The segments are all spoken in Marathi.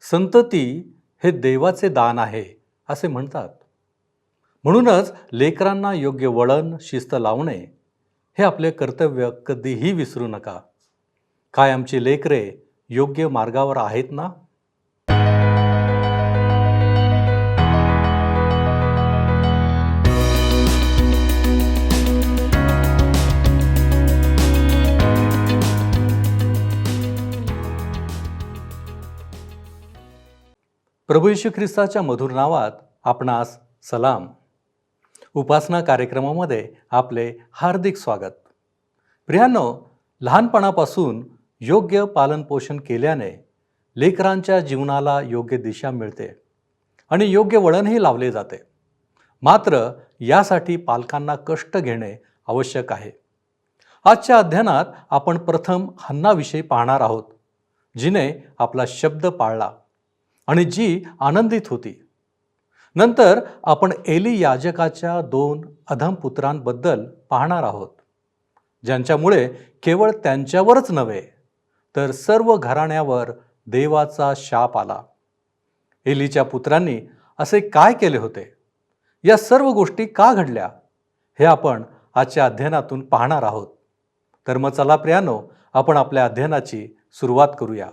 संतती हे देवाचे दान आहे असे म्हणतात. म्हणूनच लेकरांना योग्य वळण शिस्त लावणे हे आपले कर्तव्य कधीही विसरू नका. काय आमची लेकरे योग्य मार्गावर आहेत ना? प्रभू येशू ख्रिस्ताच्या मधुर नावात आपणास सलाम. उपासना कार्यक्रमामध्ये आपले हार्दिक स्वागत. प्रियांनो, लहानपणापासून योग्य पालनपोषण केल्याने लेकरांच्या जीवनाला योग्य दिशा मिळते आणि योग्य वळणही लावले जाते. मात्र यासाठी पालकांना कष्ट घेणे आवश्यक आहे. आजच्या अध्ययनात आपण प्रथम हन्नाविषयी पाहणार आहोत, जिने आपला शब्द पाळला आणि जी आनंदित होती. नंतर आपण एली याजकाच्या 2 अधम पुत्रांबद्दल पाहणार आहोत, ज्यांच्यामुळे केवळ त्यांच्यावरच नव्हे तर सर्व घराण्यावर देवाचा शाप आला. एलीच्या पुत्रांनी असे काय केले होते? या सर्व गोष्टी का घडल्या? हे आपण आजच्या अध्ययनातून पाहणार आहोत. तर मग चला प्रियानो, आपण आपल्या अध्ययनाची सुरुवात करूया.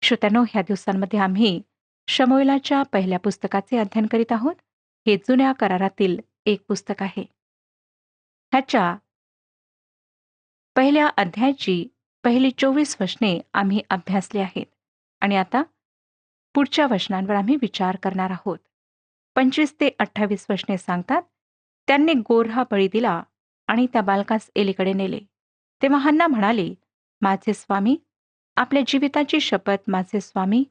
श्रोत्यांनो, ह्या दिवसांमध्ये आम्ही शमूएलाच्या पहिल्या पुस्तकाचे अध्ययन करीत आहोत. हे जुन्या करारातील एक पुस्तक आहे. ह्याच्या पहिल्या अध्यायाची पहिली 24 वचने आम्ही अभ्यासली आहेत आणि आता पुढच्या वचनांवर आम्ही विचार करणार आहोत. 25 ते 28 वचने सांगतात, त्यांनी गोऱ्हा बळी दिला आणि त्या बालकास एलीकडे नेले. तेव्हा हन्ना म्हणाली, माझे स्वामी, आपल्या जीविताची शपथ माझे स्वामी,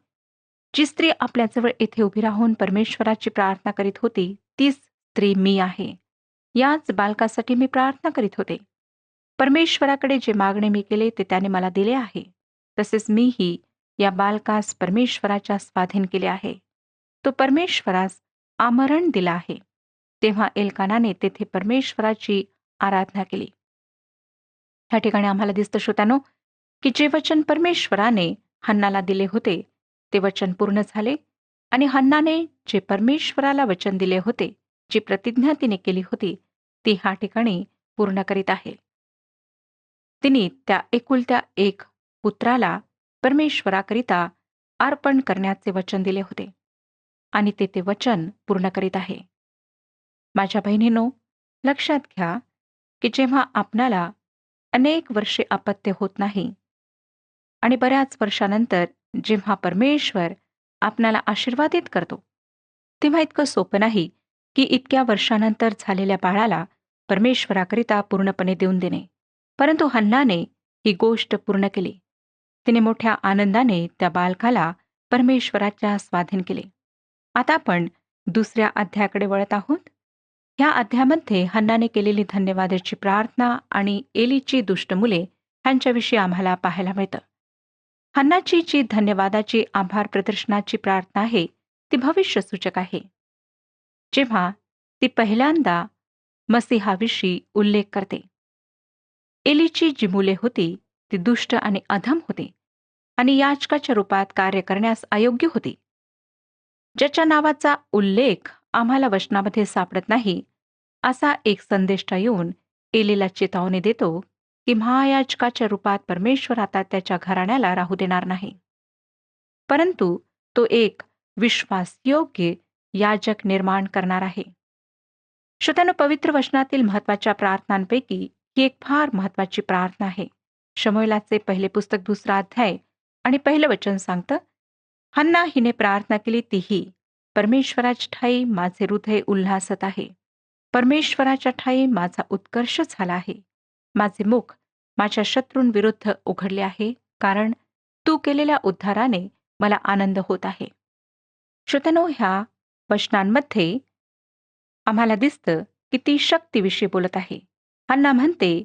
जी स्त्री आपल्याजवळ येथे उभी राहून परमेश्वराची प्रार्थना करीत होती, तीच स्त्री मी आहे. याच बालकासाठी मी प्रार्थना करीत होते. परमेश्वराकडे जे मागणे मी केले ते त्याने मला दिले आहे. तसेच मीही या बालकास परमेश्वराच्या स्वाधीन केले आहे. तो परमेश्वरास आमरण दिला आहे. तेव्हा एल्कानाने तेथे परमेश्वराची आराधना केली. ह्या ठिकाणी आम्हाला दिसतं श्रोत्यानो, की जे वचन परमेश्वराने हन्नाला दिले होते ते वचन पूर्ण झाले आणि हन्नाने जे परमेश्वराला वचन दिले होते, जी प्रतिज्ञा तिने केली होती, ती ह्या ठिकाणी पूर्ण करीत आहे. तिने त्या एकुलत्या एक पुत्राला परमेश्वराकरिता अर्पण करण्याचे वचन दिले होते आणि ते वचन पूर्ण करीत आहे. माझ्या बहिणींनो, लक्षात घ्या की जेव्हा आपणाला अनेक वर्षे अपत्य होत नाही आणि बऱ्याच वर्षानंतर जेव्हा परमेश्वर आपणाला आशीर्वादित करतो, तेव्हा इतकं सोपं नाही की इतक्या वर्षानंतर झालेल्या बाळाला परमेश्वराकरिता पूर्णपणे देऊन देणे. परंतु हन्नाने ही गोष्ट पूर्ण केली. तिने मोठ्या आनंदाने त्या बालकाला परमेश्वराच्या स्वाधीन केले. आता आपण दुसऱ्या अध्यायाकडे वळत आहोत. ह्या अध्यायामध्ये हन्नाने केलेली धन्यवादाची प्रार्थना आणि एलीची दुष्ट मुले ह्यांच्याविषयी आम्हाला पाहायला मिळतं. हन्नाची जी धन्यवादाची आभार प्रदर्शनाची प्रार्थना आहे, ती भविष्यसूचक आहे. जेव्हा ती पहिल्यांदा मसीहाविषयी उल्लेख करते. एलीची जी मुले होती ती दुष्ट आणि अधम होती आणि याजकाच्या रूपात कार्य करण्यास अयोग्य होती. ज्याच्या नावाचा उल्लेख आम्हाला वचनामध्ये सापडत नाही, असा एक संदेष्टा येऊन एलीला चेतावणी देतो की महायाजकाच्या रूपात परमेश्वर आता त्याच्या घराण्याला राहू देणार नाही, परंतु तो एक विश्वासयोग्य याजक निर्माण करणार आहे. श्रोत्यांनो, पवित्र वचनातील महत्वाच्या प्रार्थनांपैकी ही एक फार महत्वाची प्रार्थना आहे. शमूएलाचे पहिले पुस्तक 2 अध्याय आणि पहिलं वचन सांगतं, हन्ना हिने प्रार्थना केली तीही, परमेश्वराच्या ठाई माझे हृदय उल्हासत आहे. परमेश्वराच्या ठाई माझा उत्कर्ष झाला आहे. माझे मुख माझ्या शत्रूंविरुद्ध उघडले आहे, कारण तू केलेल्या उद्धाराने मला आनंद होत आहे. श्रोत्यांनो, ह्या वचनांमध्ये आम्हाला दिसतं की ती शक्तीविषयी बोलत आहे. हन्ना म्हणते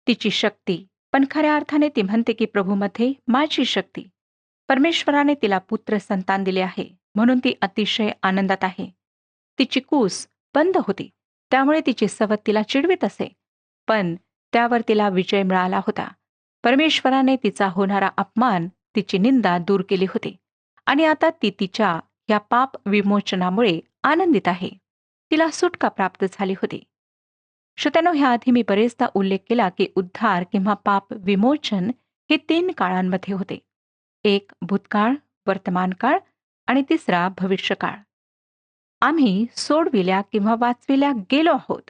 तिची शक्ती, पण खऱ्या अर्थाने ती म्हणते की प्रभूमध्ये माझी शक्ती. परमेश्वराने तिला पुत्र संतान दिले आहे, म्हणून ती अतिशय आनंदात आहे. तिची कूस बंद होती, त्यामुळे तिची सवत तिला चिडवीत असे, पण त्यावर तिला विजय मिळाला होता. परमेश्वराने तिचा होणारा अपमान तिची निंदा दूर केली होती आणि आता ती तिच्या या पाप विमोचनामुळे आनंदित आहे. तिला सुटका प्राप्त झाली होती. श्रोत्यानो, ह्याआधी मी बरेचदा उल्लेख केला की उद्धार किंवा पाप विमोचन हे 3 काळांमध्ये होते. एक भूतकाळ, वर्तमान काळ आणि तिसरा भविष्यकाळ. आम्ही सोडविल्या किंवा वाचविल्या गेलो आहोत.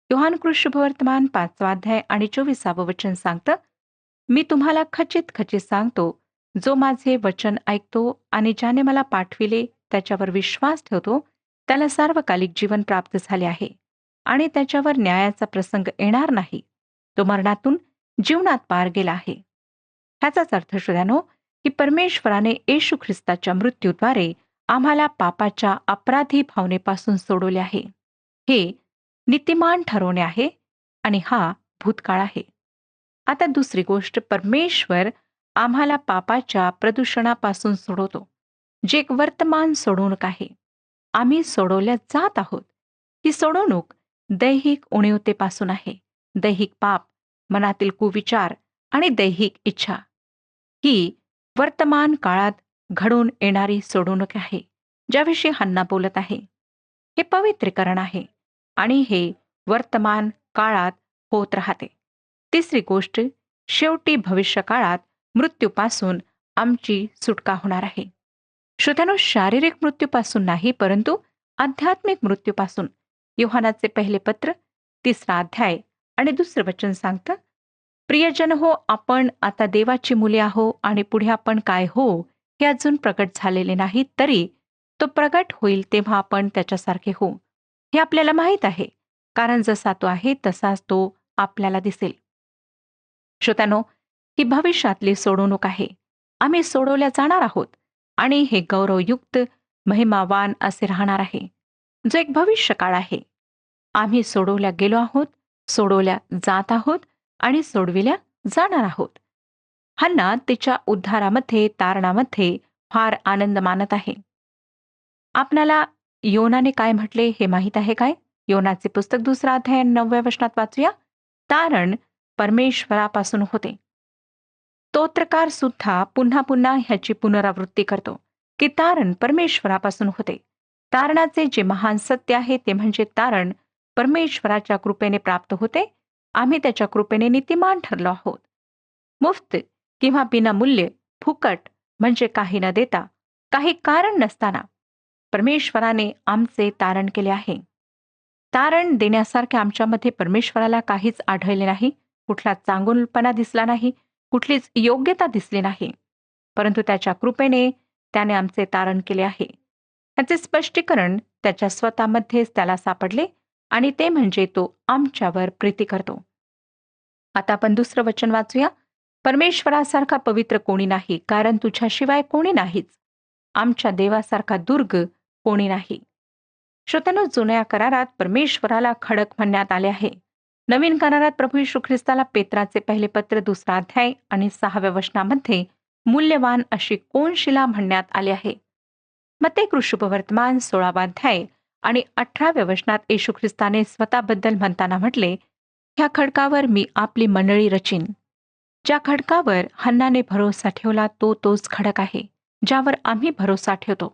योहान शुभवर्तमान 5 अध्याय आणि 24 वचन सांगतं, मी तुम्हाला खचित खचित सांगतो, जो माझे वचन ऐकतो आणि ज्याने मला पाठविले त्याच्यावर विश्वास ठेवतो, त्याला सार्वकालिक जीवन प्राप्त झाले आहे आणि त्याच्यावर न्यायाचा प्रसंग येणार नाही. तो मरणातून जीवनात पार गेला आहे. ह्याचाच अर्थ श्रोत्यानो, की परमेश्वराने येशू ख्रिस्ताच्या मृत्यूद्वारे आम्हाला पापाच्या अपराधी भावनेपासून सोडवले आहे. हे नीतिमान ठरवणे आहे आणि हा भूतकाळ आहे. आता दुसरी गोष्ट, परमेश्वर आम्हाला पापाच्या प्रदूषणापासून सोडवतो, जे एक वर्तमान सोडवणूक आहे. आम्ही सोडवल्या जात आहोत. ही सोडवणूक दैहिक उणीवतेपासून आहे. दैहिक पाप, मनातील कुविचार आणि दैहिक इच्छा ही वर्तमान काळात घडून येणारी सोडवणूक आहे, ज्याविषयी हन्ना बोलत आहे. हे पवित्रीकरण आहे आणि हे वर्तमान काळात होत राहते. तिसरी गोष्ट, शेवटी भविष्य काळात मृत्यूपासून आमची सुटका होणार आहे. श्रोत्यानो, शारीरिक मृत्यूपासून नाही, परंतु आध्यात्मिक मृत्यूपासून. योहानाचे पहिले पत्र 3 अध्याय आणि 2 वचन सांगतं, प्रियजन हो, आपण आता देवाची मुले आहो आणि पुढे आपण काय हो हे अजून प्रगट झालेले नाही, तरी तो प्रगट होईल तेव्हा आपण त्याच्यासारखे होऊ. हे आपल्याला माहीत आहे, कारण जसा तो आहे तसाच तो आपल्याला दिसेल. श्रोत्यानो, ही भविष्यातली सोडवणूक आहे. आम्ही सोडवल्या जाणार आहोत आणि हे गौरवयुक्त, महिमावान असे राहणार आहे, जो एक भविष्य काळ आहे. आम्ही सोडवल्या गेलो आहोत, सोडवल्या जात आहोत आणि सोडविल्या जाणार आहोत. हन्ना तिच्या उद्धारामध्ये, तारणामध्ये फार आनंद मानत आहे. आपणाला योनाने काय म्हटले हे माहीत आहे काय? योनाचे पुस्तक 2 अध्याय 9 वचनात वाचूया. तारण परमेश्वरापासून होते. स्तोत्रकार सुद्धा पुन्हा पुन्हा ह्याची पुनरावृत्ती करतो की तारण परमेश्वरापासून होते. तारणाचे जे महान सत्य आहे ते म्हणजे तारण परमेश्वराच्या कृपेने प्राप्त होते. आम्ही त्याच्या कृपेने नीतिमान ठरलो आहोत. मुफ्त किंवा विनामूल्य, फुकट म्हणजे काही न देता, काही कारण नसताना परमेश्वराने आमचे तारण केले आहे. तारण देण्यासारखे आमच्यामध्ये परमेश्वराला काहीच आढळले नाही. कुठला चांगुलपणा दिसला नाही, कुठलीच योग्यता दिसली नाही, परंतु त्याच्या कृपेने त्याने आमचे तारण केले आहे. त्याचे स्पष्टीकरण त्याच्या स्वतःमध्येच त्याला सापडले आणि ते म्हणजे तो आमच्यावर प्रीती करतो. आता आपण 2 वचन वाचूया. परमेश्वरासारखा पवित्र कोणी नाही, कारण तुझ्याशिवाय कोणी नाहीच. आमच्या देवासारखा दुर्ग कोणी नाही. श्रोत्यानो, जुन्या करारात परमेश्वराला खडक म्हणण्यात आले आहे. नवीन करारात प्रभू येशू ख्रिस्ताला पेत्राचे पहिले पत्र 2 अध्याय आणि 6 वचनामध्ये मूल्यवान अशी कोनशिला म्हणण्यात आले आहे. मत्ते शुभवर्तमान 16 अध्याय आणि 18 वचनात येशू ख्रिस्ताने स्वतःबद्दल म्हणताना म्हटले, ह्या खडकावर मी आपली मंडळी रचीन. ज्या खडकावर हन्नाने भरोसा ठेवला तो तोच खडक आहे, ज्यावर आम्ही भरोसा ठेवतो.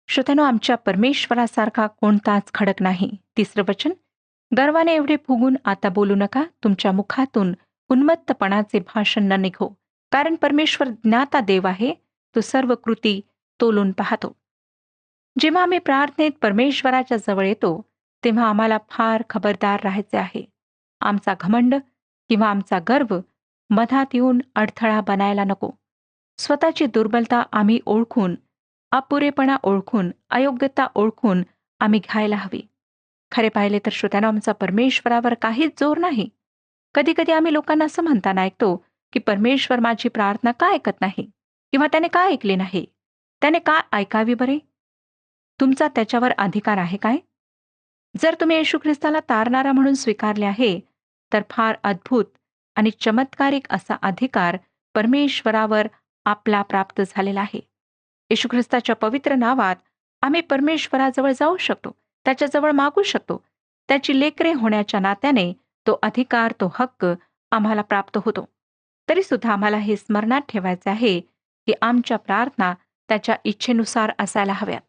श्रोत्यानो, आमच्या परमेश्वरासारखा कोणताच खडक नाही. 3 वचन, गर्वाने एवढे फुगून आता बोलू नका, तुमच्या मुखातून उन्मत्तपणाचे भाषण न निघो, कारण परमेश्वर ज्ञाता देव आहे, तो सर्व कृती तोलून पाहतो. जेव्हा आम्ही प्रार्थनेत परमेश्वराच्या जवळ येतो, तेव्हा आम्हाला फार खबरदार राहायचे आहे. आमचा घमंड किंवा आमचा गर्व मधात येऊन अडथळा बनायला नको. स्वतःची दुर्बलता आम्ही ओळखून, अपुरेपणा ओळखून, अयोग्यता ओळखून आम्ही घ्यायला हवी. खरे पाहिले तर श्रोत्यानो, आमचा परमेश्वरावर काहीच जोर नाही. कधी कधी आम्ही लोकांना असं म्हणताना ऐकतो की परमेश्वर माझी प्रार्थना का ऐकत नाही किंवा त्याने का ऐकली नाही, त्याने का ऐकावी बरे? तुमचा त्याच्यावर अधिकार आहे काय? जर तुम्ही येशू ख्रिस्ताला तारणारा म्हणून स्वीकारले आहे, तर फार अद्भुत आणि चमत्कारिक असा अधिकार परमेश्वरावर आपला प्राप्त झालेला आहे. येशू ख्रिस्ताच्या पवित्र नावात आम्ही परमेश्वराजवळ जाऊ शकतो, त्याच्याजवळ मागू शकतो. त्याची लेकरे होण्याच्या नात्याने तो अधिकार, तो हक्क आम्हाला प्राप्त होतो. तरी सुद्धा आम्हाला हे स्मरणात ठेवायचे आहे की आमच्या प्रार्थना त्याच्या इच्छेनुसार असायला हव्यात.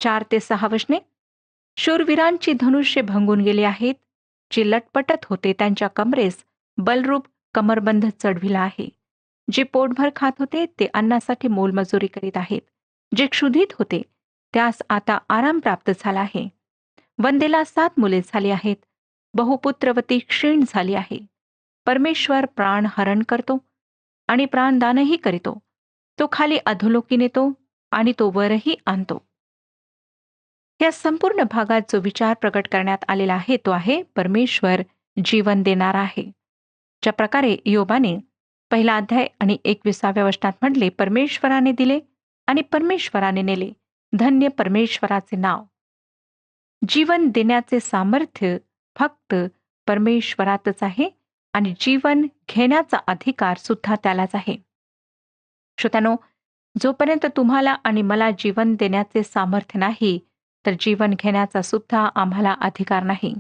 4 ते 6 वचने. शूरवीरांची धनुष्ये भंगून गेली आहेत. जे लटपटत होते त्यांच्या कमरेस बलरूप कमरबंध चढविला आहे. जे पोटभर खात होते ते अन्नासाठी मोलमजुरी करीत आहेत. जे क्षुधित होते त्यास आता आराम प्राप्त झाला आहे. वंदेला 7 मुले झाली आहेत. बहुपुत्रवती क्षीण झाली आहे. परमेश्वर प्राण हरण करतो आणि प्राणदानही करीतो. तो खाली अधोलोकी नेतो आणि तो वरही आणतो. या संपूर्ण भागात जो विचार प्रकट करण्यात आलेला आहे तो आहे परमेश्वर जीवन देणारा आहे. ज्या प्रकारे योबाने 1 अध्याय आणि 21व्या वचनात म्हटले, परमेश्वराने दिले आणि परमेश्वराने नेले, धन्य परमेश्वराचे नाव. जीवन देण्याचे सामर्थ्य फक्त परमेश्वरातच आहे आणि जीवन घेण्याचा अधिकार सुद्धा त्यालाच आहे. श्रोत्यानो, जोपर्यंत तुम्हाला आणि मला जीवन देण्याचे सामर्थ्य नाही, तर जीवन घेण्याचा सुद्धा आम्हाला अधिकार नाही.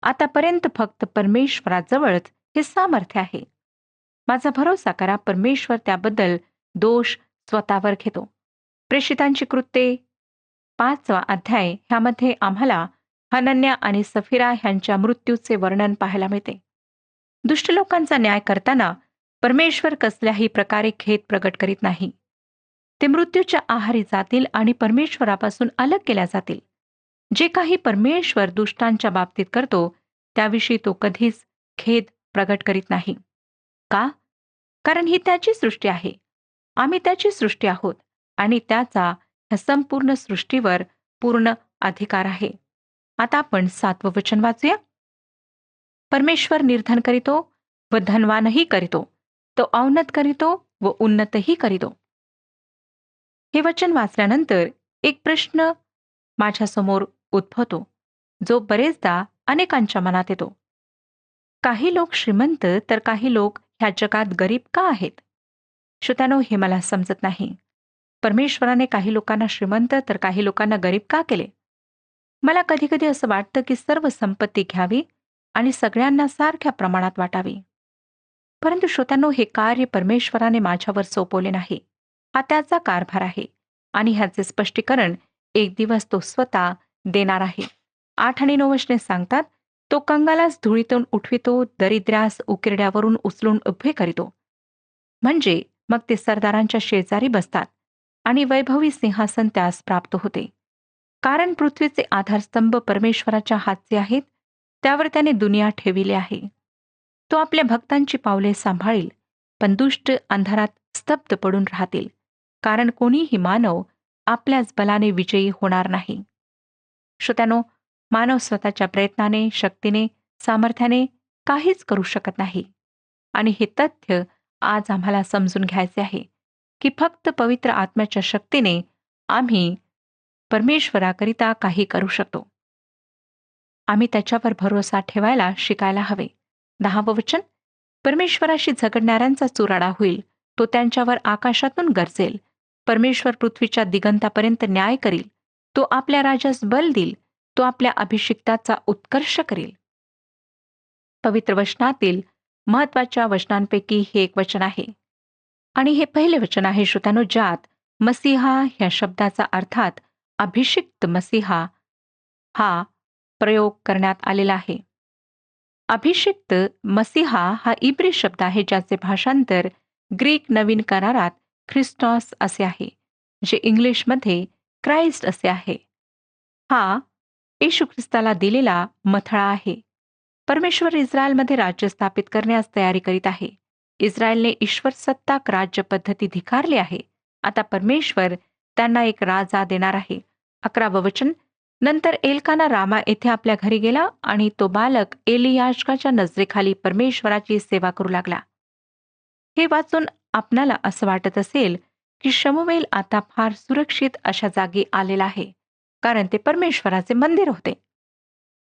आतापर्यंत फक्त परमेश्वराजवळच हे सामर्थ्य आहे. माझा भरोसा करा, परमेश्वर त्याबद्दल दोष स्वतःवर घेतो. प्रेषितांची कृत्ये 5वा अध्याय ह्यामध्ये आम्हाला हनन्या आणि सफिरा ह्यांच्या मृत्यूचे वर्णन पाहायला मिळते. दुष्ट लोकांचा न्याय करताना परमेश्वर कसल्याही प्रकारे खेद प्रगट करीत नाही. ते मृत्यूच्या आहारी जातील आणि परमेश्वरापासून अलग केल्या जातील. जे काही परमेश्वर दुष्टांच्या बाबतीत करतो त्याविषयी तो कधीच खेद प्रगट करीत नाही. का? कारण ही त्याची सृष्टी आहे. आम्ही त्याची सृष्टी आहोत आणि त्याचा ह्या संपूर्ण सृष्टीवर पूर्ण अधिकार आहे. आता आपण 7वं वचन वाचूया. परमेश्वर निर्धन करीतो व धनवानही करीतो. तो अवनत करीतो व उन्नतही करीतो. हे वचन वाचल्यानंतर एक प्रश्न माझ्यासमोर उद्भवतो, जो बरेचदा अनेकांच्या मनात येतो. काही लोक श्रीमंत तर काही लोक ह्या जगात गरीब का आहेत? श्रोत्यानो, हे मला समजत नाही. परमेश्वराने काही लोकांना श्रीमंत तर काही लोकांना गरीब का केले? मला कधी-कधी असं वाटतं की सर्व संपत्ती घ्यावी आणि सगळ्यांना सारख्या प्रमाणात वाटावी. परंतु श्रोत्यानो, हे कार्य परमेश्वराने माझ्यावर सोपवले नाही. हा त्याचा कारभार आहे आणि ह्याचे स्पष्टीकरण एक दिवस तो स्वतः देणार आहे. 8 आणि 9 वचने सांगतात, तो कंगालास धुळीतून उठवितो, दरिद्र्यास उकिरड्यावरून उचलून उभे करीतो. म्हणजे मग ते सरदारांच्या शेजारी बसतात आणि वैभवी सिंहासन त्यास प्राप्त होते. कारण पृथ्वीचे आधारस्तंभ परमेश्वराच्या हातचे आहेत, त्यावर त्याने दुनिया ठेविली आहे. तो आपल्या भक्तांची पावले सांभाळील, पण दुष्ट अंधारात स्तब्ध पडून राहतील, कारण कोणीही मानव आपल्याच बलाने विजयी होणार नाही. श्रोत्यानो, मानव स्वतःच्या प्रयत्नाने, शक्तीने, सामर्थ्याने काहीच करू शकत नाही. आणि हे तथ्य आज आम्हाला समजून घ्यायचे आहे की फक्त पवित्र आत्म्याच्या शक्तीने आम्ही परमेश्वराकरिता काही करू शकतो. आम्ही त्याच्यावर भरोसा ठेवायला शिकायला हवे. 10वं वचन, परमेश्वराशी झगडणाऱ्यांचा चुराडा होईल. तो त्यांच्यावर आकाशातून गरजेल. परमेश्वर पृथ्वीच्या दिगंतापर्यंत न्याय करील. तो आपल्या राजास बल देईल. तो आपल्या अभिषिक्ताचा उत्कर्ष करील. पवित्र वचनातील महत्वाच्या वचनांपैकी हे एक वचन आहे. आणि हे पहिले वचन आहे श्रोत्यानो, ज्यात मसीहा ह्या शब्दाचा अर्थात अभिषिक्त मसीहा हा प्रयोग करण्यात आलेला आहे. अभिषिक्त मसीहा हा इब्री शब्द आहे, ज्याचे भाषांतर ग्रीक नवीन करारात ख्रिस्टॉस असे आहे, जे इंग्लिशमध्ये क्राइस्ट असे आहे. हा येशू ख्रिस्ताला दिलेला मथळा आहे. परमेश्वर इस्रायलमध्ये राज्य स्थापित करण्यास तयारी करीत आहे. इस्रायलने ईश्वर सत्ताक राज्य पद्धती धिक्कारली आहे. आता परमेश्वर त्यांना एक राजा देणार आहे. 11वं वचन, नंतर एल्काना रामा येथे आपल्या घरी गेला आणि तो बालक एली याजकाच्या नजरेखाली परमेश्वराची सेवा करू लागला. हे वाचून आपणाला असं वाटत असेल की शमूएल आता फार सुरक्षित अशा जागी आलेला आहे, कारण ते परमेश्वराचे मंदिर होते.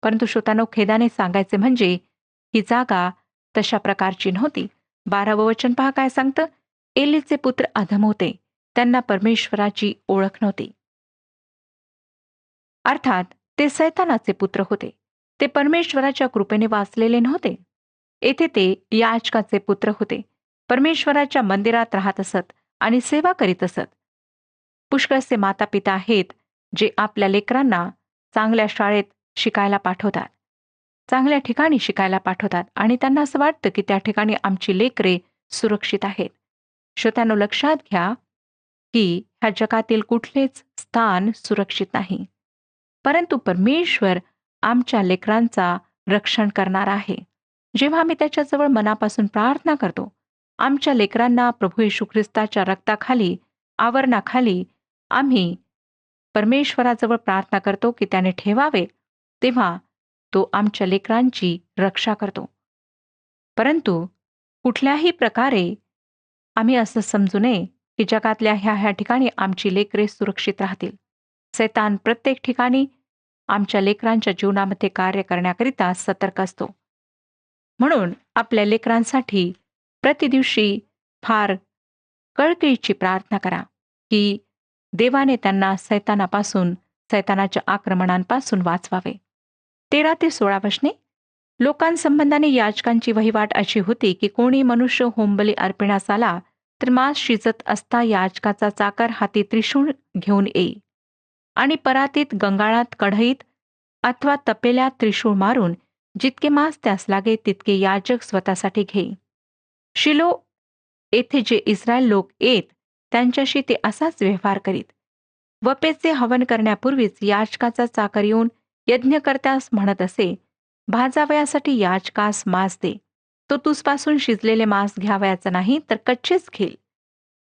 परंतु श्रोतांनो, खेदाने सांगायचे म्हणजे ही जागा तशा प्रकारची नव्हती. 12वं वचन पहा काय सांगतं. एलीचे पुत्र अधम होते, त्यांना परमेश्वराची ओळख नव्हती. अर्थात ते सैतानाचे पुत्र होते. ते परमेश्वराच्या कृपेने वाचलेले नव्हते. येथे ते याजकाचे पुत्र होते. परमेश्वराच्या मंदिरात राहत असत आणि सेवा करीत असत. पुष्कळसे माता पिता आहेत जे आपल्या लेकरांना चांगल्या शाळेत शिकायला पाठवतात, चांगल्या ठिकाणी शिकायला पाठवतात आणि त्यांना असं वाटतं की त्या ठिकाणी आमची लेकरे सुरक्षित आहेत. श्रोत्यांनो, लक्षात घ्या की ह्या जगातील कुठलेच स्थान सुरक्षित नाही, परंतु परमेश्वर आमच्या लेकरांचा रक्षण करणार आहे. जेव्हा आम्ही त्याच्याजवळ मनापासून प्रार्थना करतो, आमच्या लेकरांना प्रभू येशू ख्रिस्ताच्या रक्ताखाली, आवरणाखाली आम्ही परमेश्वराजवळ प्रार्थना करतो की त्याने ठेवावे, तेव्हा तो आमच्या लेकरांची रक्षा करतो. परंतु कुठल्याही प्रकारे आम्ही असं समजू नये की जगातल्या ह्या ठिकाणी आमची लेकरे सुरक्षित राहतील. सैतान प्रत्येक ठिकाणी आमच्या लेकरांच्या जीवनामध्ये कार्य करण्याकरिता सतर्क असतो. म्हणून आपल्या लेकरांसाठी प्रतिदिवशी फार कळकळीची प्रार्थना करा की देवाने त्यांना सैतानापासून, सैतानाच्या आक्रमणांपासून वाचवावे. 13 ते 16 वचने. लोकांसंबंधाने याजकांची वहिवाट अशी होती की कोणी मनुष्य होमबली अर्पिण्यास आला तर मांस शिजत असता याजकाचा चाकर हाती त्रिशूळ घेऊन येई आणि परातीत, गंगाळात, कढईत अथवा तपेल्यात त्रिशूळ मारून जितके मांस त्यास लागे तितके याजक स्वतःसाठी घेई. शिलो येथे जे इस्रायल लोक येत त्यांच्याशी ते असाच व्यवहार करीत. वपेचे हवन करण्यापूर्वीच याजकाचा चाकर येऊन यज्ञकर्त्यास म्हणत असे, भाजावयासाठी याजकास मांस दे. तो तुझपासून शिजलेले मांस घ्यावयाचा नाही तर कच्चेच घेईल.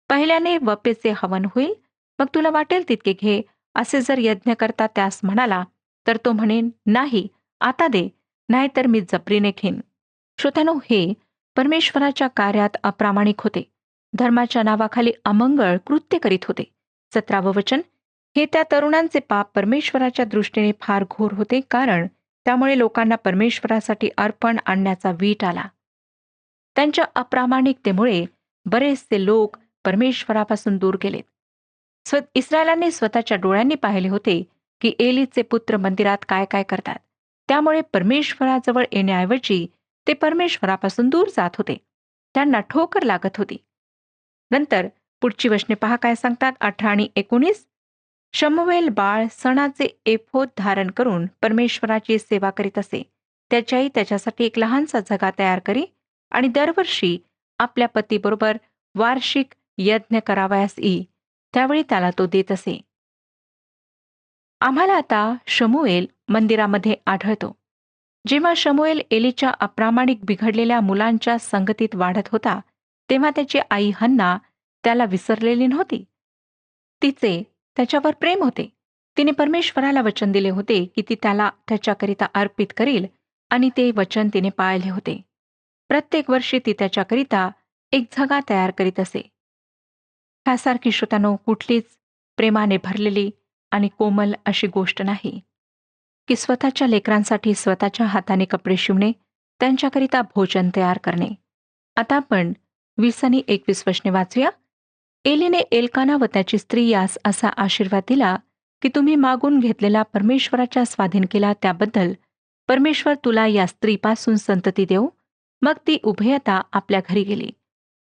पहिल्याने वपेचे हवन होईल, मग तुला वाटेल तितके घे. असे जर यज्ञकर्ता त्यास म्हणाला तर तो म्हणेन, नाही आता दे, नाहीतर मी जबरीने घेईन. श्रोत्यानो, हे परमेश्वराच्या कार्यात अप्रामाणिक होते. धर्माच्या नावाखाली अमंगळ कृत्य करीत होते. 17 वचन. हे त्या तरुणांचे पाप परमेश्वराच्या दृष्टीने फार घोर होते, कारण त्यामुळे लोकांना परमेश्वरासाठी अर्पण आणण्याचा वीट आला. त्यांच्या अप्रामाणिकतेमुळे बरेचसे लोक परमेश्वरापासून दूर गेलेत. इस्रायलांनी स्वतःच्या डोळ्यांनी पाहिले होते की एलीचे पुत्र मंदिरात काय काय करतात. त्यामुळे परमेश्वराजवळ येण्याऐवजी ते परमेश्वरापासून दूर जात होते. त्यांना ठोकर लागत होती. नंतर पुढची वचने पहा काय सांगतात. 18 आणि 19. शमूएल बाळ सणाचे एफोद धारण करून परमेश्वराची सेवा करीत असे. त्याच्याही त्याच्यासाठी एक लहानसा झगा तयार करी आणि दरवर्षी आपल्या पतीबरोबर वार्षिक यज्ञ करावयास येई. त्यावेळी त्याला तो देत असे. आम्हाला आता शमूएल मंदिरामध्ये आढळतो. जेव्हा शमूएल एलीच्या अप्रामाणिक बिघडलेल्या मुलांच्या संगतीत वाढत होता, तेव्हा त्याची आई हन्ना त्याला विसरलेली नव्हती. तिचे त्याच्यावर प्रेम होते. तिने परमेश्वराला वचन दिले होते की ती त्याला त्याच्याकरिता अर्पित करील आणि ते वचन तिने पाळले होते. प्रत्येक वर्षी ती त्याच्याकरिता एक झगा तयार करीत असे. ह्यासारखी श्रोत्यानो कुठलीच प्रेमाने भरलेली आणि कोमल अशी गोष्ट नाही की स्वतःच्या लेकरांसाठी स्वतःच्या हाताने कपडे शिवणे, त्यांच्याकरिता भोजन तयार करणे. आता आपण 20 आणि 21 वचने वाचूया. एलीने एल्काना व त्याची स्त्री यास असा आशीर्वाद दिला की तुम्ही मागून घेतलेला परमेश्वराच्या स्वाधीन केला, त्याबद्दल परमेश्वर तुला या स्त्रीपासून संतती देऊ. मग ती उभयता आपल्या घरी गेली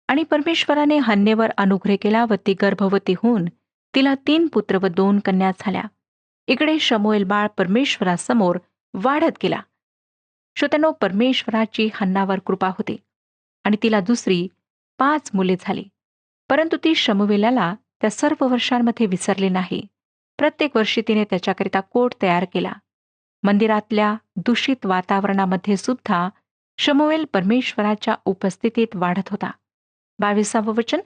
आणि परमेश्वराने हन्नेवर अनुग्रह केला व ती गर्भवती होऊन तिला 3 पुत्र व 2 कन्या झाल्या. इकडे शमूएल बाळ परमेश्वरासमोर वाढत गेला. श्रोत्यानो, परमेश्वराची हन्नावर कृपा होती आणि तिला दुसरी 5 मुले झाली. परंतु ती शमूएलाला त्या सर्व वर्षांमध्ये विसरली नाही. प्रत्येक वर्षी तिने त्याच्याकरिता कोट तयार केला. मंदिरातल्या दूषित वातावरणामध्ये सुद्धा शमूएल परमेश्वराच्या उपस्थितीत वाढत होता. 22 वचन.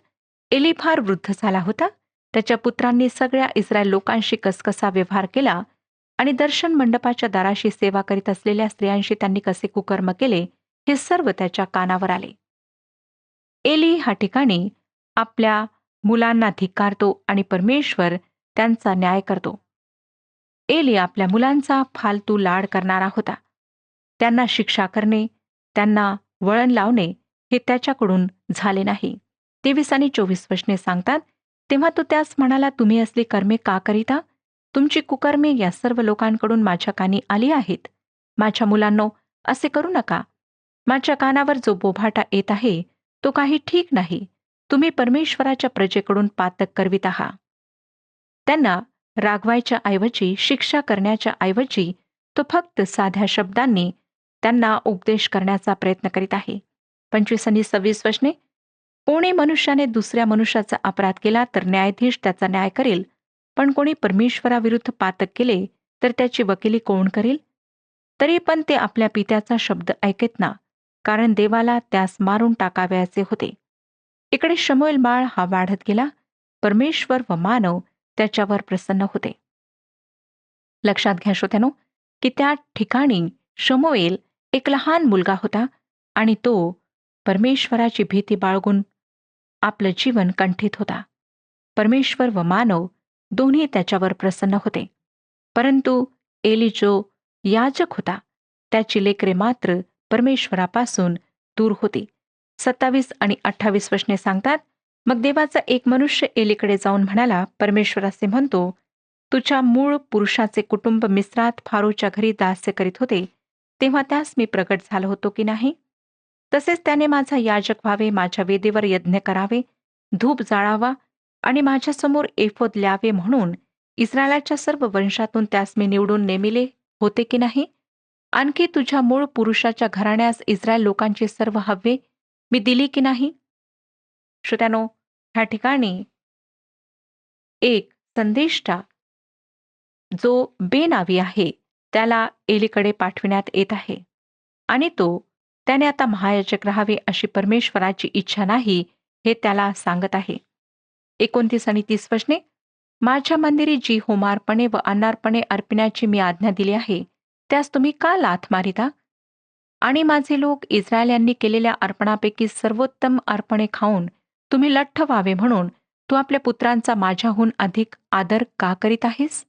एली फार वृद्ध झाला होता. त्याच्या पुत्रांनी सगळ्या इस्रायल लोकांशी कसकसा व्यवहार केला आणि दर्शन मंडपाच्या दाराशी सेवा करीत असलेल्या स्त्रियांशी त्यांनी कसे कुकर्म केले, हे सर्व त्याच्या कानावर आले. एली ह्या ठिकाणी आपल्या मुलांना धिक्कारतो आणि परमेश्वर त्यांचा न्याय करतो. एली आपल्या मुलांचा फालतू लाड करणारा होता. त्यांना शिक्षा करणे, त्यांना वळण लावणे हे त्याच्याकडून झाले नाही. 23 आणि 24 वचने सांगतात. तेव्हा तो त्यास म्हणाला, तुम्ही असली कर्मे का करिता? तुमची कुकर्मे या सर्व लोकांकडून माझ्या कानी आली आहेत. माझ्या मुलांनो, असे करू नका. माझ्या कानावर जो बोभाटा येत आहे तो काही ठीक नाही. तुम्ही परमेश्वराच्या प्रजेकडून पातक करवित आहात. त्यांना रागवायच्या ऐवजी, शिक्षा करण्याच्या ऐवजी तो फक्त साध्या शब्दांनी त्यांना उपदेश करण्याचा प्रयत्न करीत आहे. 25 आणि 26 वचने, कोणी मनुष्याने दुसऱ्या मनुष्याचा अपराध केला तर न्यायाधीश त्याचा न्याय करेल, पण कोणी परमेश्वराविरुद्ध पातक केले तर त्याची वकिली कोण करेल? तरी पण ते आपल्या पित्याचा शब्द ऐकेत ना, कारण देवाला त्यास मारून टाकावयाचे होते. इकडे शमूएल बाळ हा वाढत गेला. परमेश्वर व मानव त्याच्यावर प्रसन्न होते. लक्षात घ्या श्रोत्यानो, की त्या ठिकाणी शमूएल एक लहान मुलगा होता आणि तो परमेश्वराची भीती बाळगून आपलं जीवन कंठित होता. परमेश्वर व मानव दोन्ही त्याच्यावर प्रसन्न होते. परंतु एली जो याजक होता, त्याची लेकरे मात्र परमेश्वरापासून दूर होती. 27 आणि 28 वचने सांगतात, मग देवाचा एक मनुष्य एलीकडे जाऊन म्हणाला, परमेश्वर असे म्हणतो, तुझ्या मूळ पुरुषाचे कुटुंब मिस्रात फारोच्या घरी दास्य करीत होते, तेव्हा त्यास मी प्रगट झालो होतो की नाही? तसेच त्याने माझा याजक व्हावे, माझ्या वेदीवर यज्ञ करावे, धूप जाळावा आणि माझ्यासमोर एफोद ल्यावे म्हणून इस्रायलाच्या सर्व वंशातून त्यास मी निवडून नेमिले होते की नाही? आणखी तुझ्या मूळ पुरुषाच्या घराण्यास इस्रायल लोकांची सर्व हव्ये मी दिली की नाही? श्रोत्यानो, ह्या ठिकाणी एक संदेष्टा जो बेनावी आहे त्याला एलीकडे पाठविण्यात येत आहे आणि त्याने आता महायाजक राहावे अशी परमेश्वराची इच्छा नाही हे त्याला सांगत आहे. 29 आणि 30 वचने, माझ्या मंदिरी जी होमार्पणे व अन्नार्पणे अर्पण्याची मी आज्ञा दिली आहे, त्यास तुम्ही का लाथ मारिता? आणि माझे लोक इस्रायल यांनी केलेल्या अर्पणापैकी सर्वोत्तम अर्पणे खाऊन तुम्ही लठ्ठ व्हावे म्हणून तू आपल्या पुत्रांचा माझ्याहून अधिक आदर का करीत आहेस?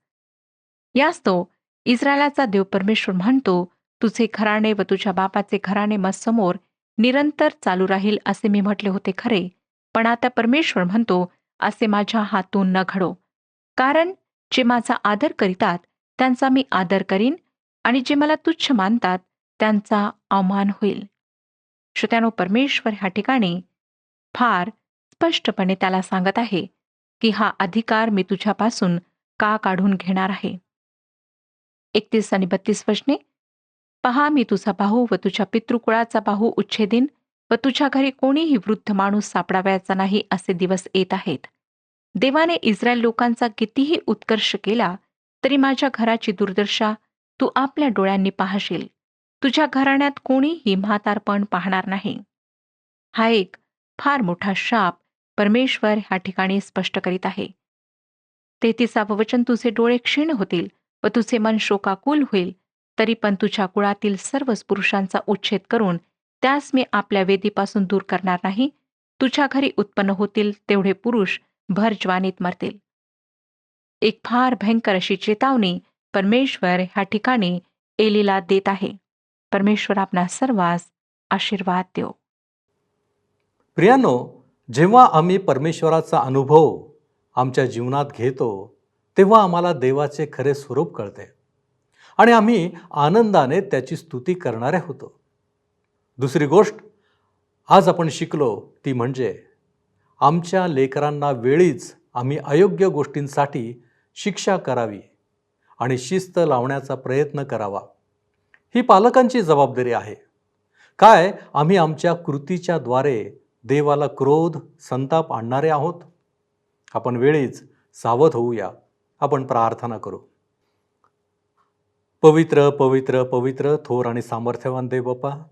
यास्तव इस्रायलाचा देव परमेश्वर म्हणतो, तुझे घराणे व तुझ्या बापाचे घराणे समोर निरंतर चालू राहील असे मी म्हटले होते खरे, पण आता परमेश्वर म्हणतो, असे माझ्या हातून न घडो. कारण जे माझा आदर करीतात त्यांचा मी आदर करीन आणि जे मला तुच्छ मानतात त्यांचा अवमान होईल. श्रोत्यानो, परमेश्वर ह्या ठिकाणी फार स्पष्टपणे त्याला सांगत आहे की हा अधिकार मी तुझ्यापासून का काढून घेणार आहे. 31 आणि 32 वचने, पहा, मी तुझा भाऊ व तुझ्या पितृकुळाचा भाऊ उच्छेदीन व तुझ्या घरी कोणीही वृद्ध माणूस सापडावयाचा नाही असे दिवस येत आहेत. देवाने इस्रायल लोकांचा कितीही उत्कर्ष केला तरी माझ्या घराची दुर्दशा तू आपल्या डोळ्यांनी पाहशील. तुझ्या घराण्यात कोणीही म्हातारपण पाहणार नाही. हा एक फार मोठा शाप परमेश्वर ह्या ठिकाणी स्पष्ट करीत आहे. 33 वचन, तुझे डोळे क्षीण होतील व तुझे मन शोकाकुल होईल, तरी पण तुझ्या कुळातील सर्वच पुरुषांचा उच्छेद करून त्यास मी आपल्या वेदीपासून दूर करणार नाही. तुझ्या घरी उत्पन्न होतील तेवढे पुरुष भर ज्वानीत मरतील. एक फार भयंकर अशी चेतावणी परमेश्वर ह्या ठिकाणी एलीला देत आहे. परमेश्वर आपणा सर्वांस आशीर्वाद देव. प्रियांनो, जेव्हा आम्ही परमेश्वराचा अनुभव आमच्या जीवनात घेतो तेव्हा आम्हाला देवाचे खरे स्वरूप कळते आणि आम्ही आनंदाने त्याची स्तुती करणारे होतो. दुसरी गोष्ट आज आपण शिकलो ती म्हणजे आमच्या लेकरांना वेळीच आम्ही अयोग्य गोष्टींसाठी शिक्षा करावी आणि शिस्त लावण्याचा प्रयत्न करावा. ही पालकांची जबाबदारी आहे. काय आम्ही आमच्या कृतीच्या द्वारे देवाला क्रोध, संताप आणणारे आहोत? आपण वेळीच सावध होऊया. आपण प्रार्थना करू. पवित्र पवित्र पवित्र थोर आणि सामर्थ्यवान देव बापा,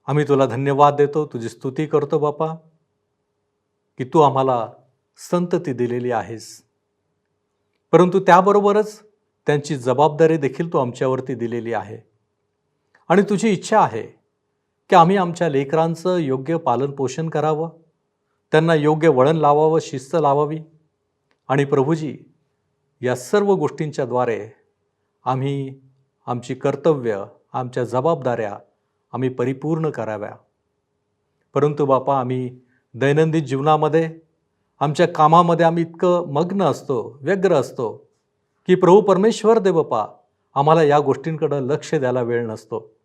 आम्ही तुला धन्यवाद देतो, तुझी स्तुती करतो बापा, की तू आम्हाला संतती दिलेली आहेस, परंतु त्याबरोबरच त्यांची जबाबदारी देखील तू आमच्यावरती दिलेली आहे. आणि तुझी इच्छा आहे की आम्ही आमच्या लेकरांचं योग्य पालनपोषण करावं, त्यांना योग्य वळण लावावं, शिस्त लावावी. आणि प्रभूजी, या सर्व गोष्टींच्या द्वारे आम्ही आमची कर्तव्य, आमच्या जबाबदाऱ्या आम्ही परिपूर्ण कराव्या. परंतु बापा, आम्ही दैनंदिन जीवनामध्ये आमच्या कामामध्ये आम्ही इतकं मग्न असतो, व्यग्र असतो की प्रभू परमेश्वर दे बापा, आम्हाला या गोष्टींकडे लक्ष द्यायला वेळ नसतो.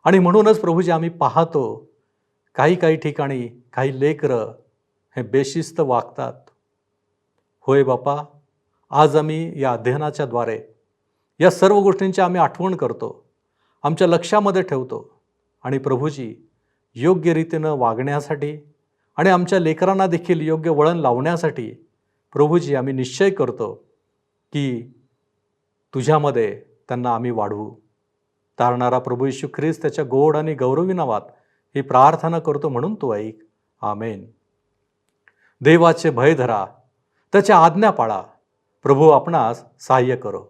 आणि म्हणूनच प्रभूजी, आम्ही पाहतो काही ठिकाणी काही लेकरं हे बेशिस्त वागतात. होय बापा, आज आम्ही या अध्ययनाच्या द्वारे या सर्व गोष्टींची आम्ही आठवण करतो, आमच्या लक्षामध्ये ठेवतो आणि प्रभूजी योग्य रीतीनं वागण्यासाठी आणि आमच्या लेकरांना देखील योग्य वळण लावण्यासाठी प्रभूजी आम्ही निश्चय करतो की तुझ्यामध्ये त्यांना आम्ही वाढवू. तारणारा प्रभू येशू ख्रिस्त त्याच्या गोड आणि गौरवी नावात ही प्रार्थना करतो म्हणून तू ऐक. आमेन. देवाचे भय धरा, त्याच्या आज्ञा पाळा, प्रभू आपणास सहाय्य करो.